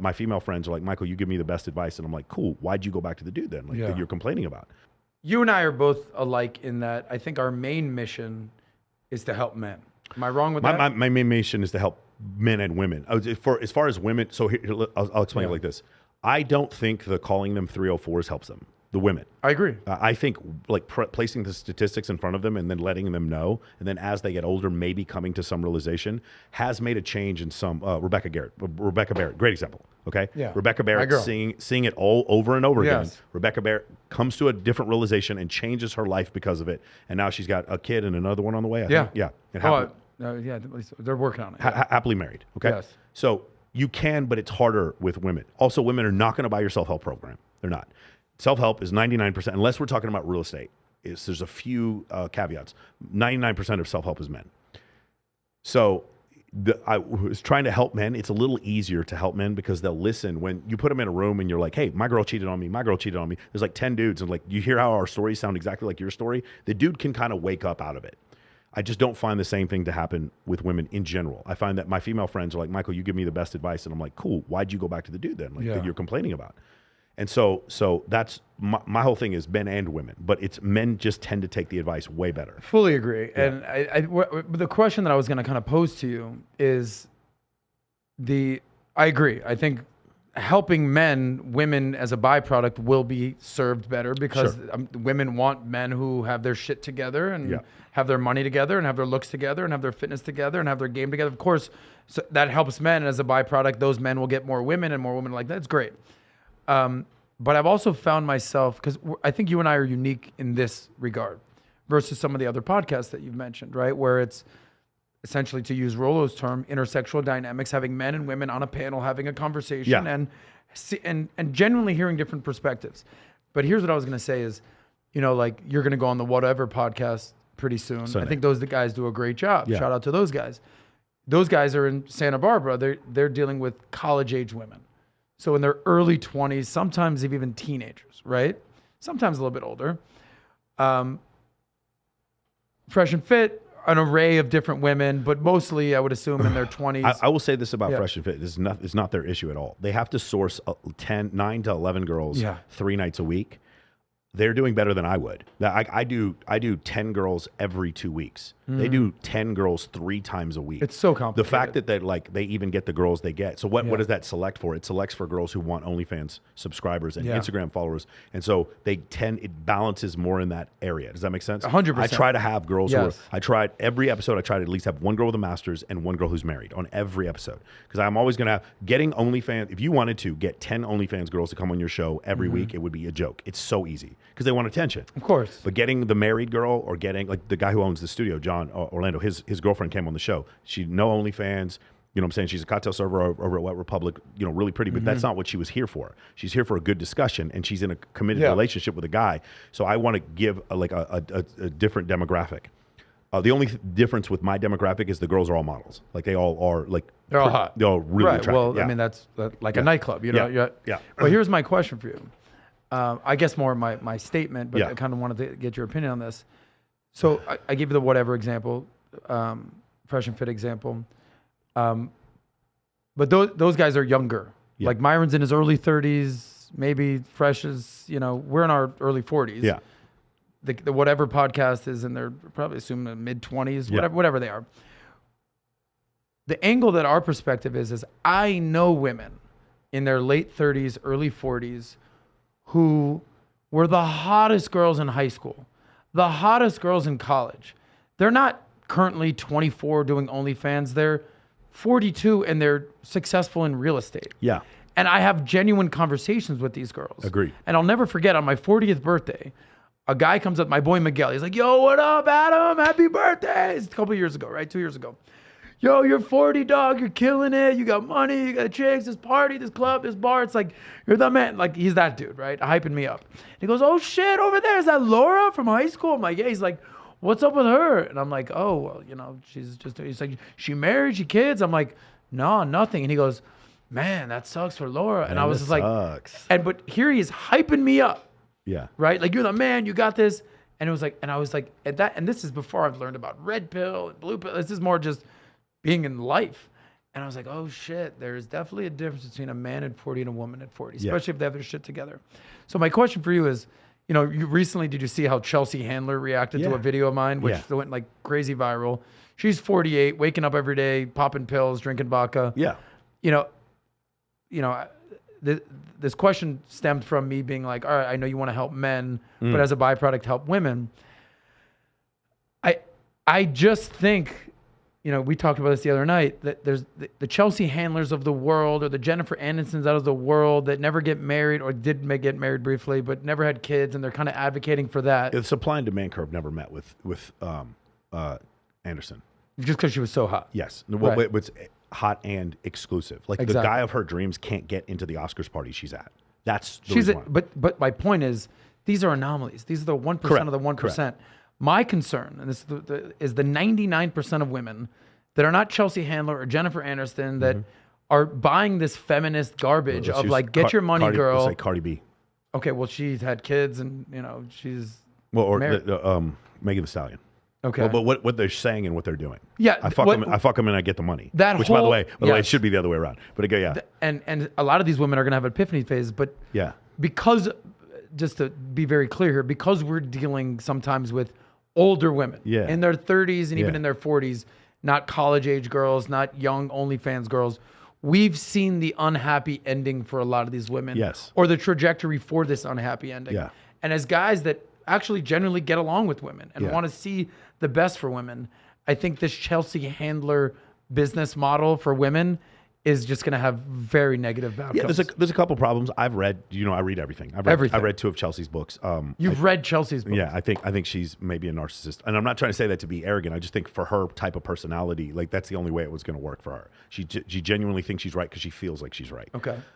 my female friends are like, Michael, you give me the best advice. And I'm like, cool. Why'd you go back to the dude then? Like that you're complaining about. You and I are both alike in that I think our main mission is to help men. Am I wrong with that? My main mission is to help men and women. As far as women, so here, I'll explain it like this. I don't think the calling them 304s helps them, the women. I agree. I think like placing the statistics in front of them and then letting them know, and then as they get older, maybe coming to some realization, has made a change in some. Rebecca Barrett, great example. Okay, yeah. Rebecca Barrett seeing it all over and over again. Rebecca Barrett comes to a different realization and changes her life because of it, and now she's got a kid and another one on the way. I think. Yeah. They're working on it. Happily married. Okay. Yes. So you can, but it's harder with women. Also, women are not going to buy your self-help program. They're not. Self-help is 99%, unless we're talking about real estate. There's a few caveats. 99% of self-help is men. So I was trying to help men. It's a little easier to help men because they'll listen when you put them in a room and you're like, hey, my girl cheated on me. My girl cheated on me. There's like 10 dudes. And like, you hear how our stories sound exactly like your story. The dude can kind of wake up out of it. I just don't find the same thing to happen with women in general. I find that my female friends are like, Michael, you give me the best advice. And I'm like, cool. Why'd you go back to the dude then? Like that you're complaining about. And so that's my whole thing is men and women, but it's men just tend to take the advice way better. Fully agree. Yeah. And the question that I was going to kind of pose to you is I agree. I think helping women as a byproduct will be served better because women want men who have their shit together and have their money together and have their looks together and have their fitness together and have their game together. Of course, so that helps men. And as a byproduct, those men will get more women and more women like that. It's great. But I've also found myself, because I think you and I are unique in this regard versus some of the other podcasts that you've mentioned, right? Where it's essentially, to use Rollo's term, intersexual dynamics, having men and women on a panel, having a conversation and genuinely hearing different perspectives. But here's what I was going to say is, like you're going to go on the Whatever podcast pretty soon. I think the guys do a great job. Shout out to those guys. Those guys are in Santa Barbara. They're dealing with college-age women. So in their early 20s, sometimes even teenagers, right? Sometimes a little bit older. Fresh and Fit, an array of different women, but mostly I would assume in their 20s. I will say this about Fresh and Fit. It's not their issue at all. They have to source 9 to 11 girls 3 nights a week. They're doing better than I would. I do 10 girls every 2 weeks. They do 10 girls 3 times a week. It's so complicated. The fact that they even get the girls they get. So what does that select for? It selects for girls who want OnlyFans subscribers and Instagram followers. And so it balances more in that area. Does that make sense? 100%. I try to have girls I try to at least have one girl with a master's and one girl who's married on every episode. Because I'm always going to getting OnlyFans, if you wanted to get 10 OnlyFans girls to come on your show every week, it would be a joke. It's so easy because they want attention. Of course. But getting the married girl or getting like the guy who owns the studio, John Orlando, his girlfriend came on the show. She no OnlyFans. You know what I'm saying? She's a cocktail server over at Wet Republic, really pretty, but that's not what she was here for. She's here for a good discussion, and she's in a committed relationship with a guy. So I want to give a different demographic. The only difference with my demographic is the girls are all models. Like they all are they're all hot. They're all really attractive. Well, I mean, that's like a nightclub, Yeah. Well, here's my question for you. I guess more my statement, but I kind of wanted to get your opinion on this. So I give you the Whatever example, Fresh and Fit example. But those guys are younger. Yeah. Like Myron's in his early 30s, maybe Fresh is, we're in our early 40s. Yeah. The Whatever podcast is in their probably assume the mid 20s, whatever they are. The angle that our perspective is I know women in their late 30s, early 40s who were the hottest girls in high school, the hottest girls in college. They're not currently 24 doing OnlyFans. They're 42 and they're successful in real estate. Yeah. And I have genuine conversations with these girls. Agreed. And I'll never forget on my 40th birthday, a guy comes up, my boy Miguel. He's like, yo, what up, Adam? Happy birthday. It's a couple years ago, right? 2 years ago. Yo, you're 40, dog. You're killing it. You got money. You got chicks, this party, this club, this bar. It's like, you're the man. Like, he's that dude, right? Hyping me up. He goes, oh, shit, over there. Is that Laura from high school? I'm like, yeah. He's like, what's up with her? And I'm like, oh, well, she's just, he's like, she married, she kids? I'm like, no, nothing. And he goes, man, that sucks for Laura. And I was just like, but here he is hyping me up. Yeah. Right? Like, you're the man, you got this. And it was like, and I was like, and this is before I've learned about red pill and blue pill. This is more just being in life. And I was like, oh shit, there's definitely a difference between a man at 40 and a woman at 40, Yeah. especially if they have their shit together. So my question for you is, you know, did you see how Chelsea Handler reacted to Yeah. a video of mine, which Yeah. went like crazy viral? She's 48, waking up every day, popping pills, drinking vodka. Yeah. You know, this question stemmed from me being like, all right, I know you want to help men, but as a byproduct, help women. I just think, you know, we talked about this the other night, that there's the Chelsea Handlers of the world or the Jennifer Aniston's out of the world that never get married or did get married briefly, but never had kids, and they're kind of advocating for that. The supply and demand curve never met with Anderson. Just because she was so hot. Yes. Right. What's hot and exclusive. Like the Exactly. guy of her dreams can't get into the Oscars party she's at. That's the reason why. But my point is, these are anomalies. These are the 1% Correct. of the 1%. Correct. My concern, and this is the 99% of women that are not Chelsea Handler or Jennifer Aniston that are buying this feminist garbage of like, get your money, Cardi, girl. Let's say Cardi B. Okay, well, she's had kids, and you know she's Well, or married. Megan Thee Stallion. Okay. Well, but what they're saying and what they're doing. Yeah, I fuck what- them. I fuck them and I get the money. That Which, by the whole- way, it yes. should be the other way around. But again, yeah, and a lot of these women are going to have an epiphany phase, but yeah, because, just to be very clear here, because we're dealing sometimes with older women Yeah. in their 30s and even Yeah. in their 40s, not college age girls, not young OnlyFans girls. We've seen the unhappy ending for a lot of these women. Yes. Or the trajectory for this unhappy ending. Yeah. And as guys that actually genuinely get along with women and Yeah. want to see the best for women, I think this Chelsea Handler business model for women is just going to have very negative outcomes. yeah. There's a couple problems. I've read. You know, I read everything. I've read, Everything. I read 2 of Chelsea's books. You've read Chelsea's book. Yeah, I think she's maybe a narcissist, and I'm not trying to say that to be arrogant. I just think for her type of personality, like that's the only way it was going to work for her. She genuinely thinks she's right because she feels like she's right. Okay.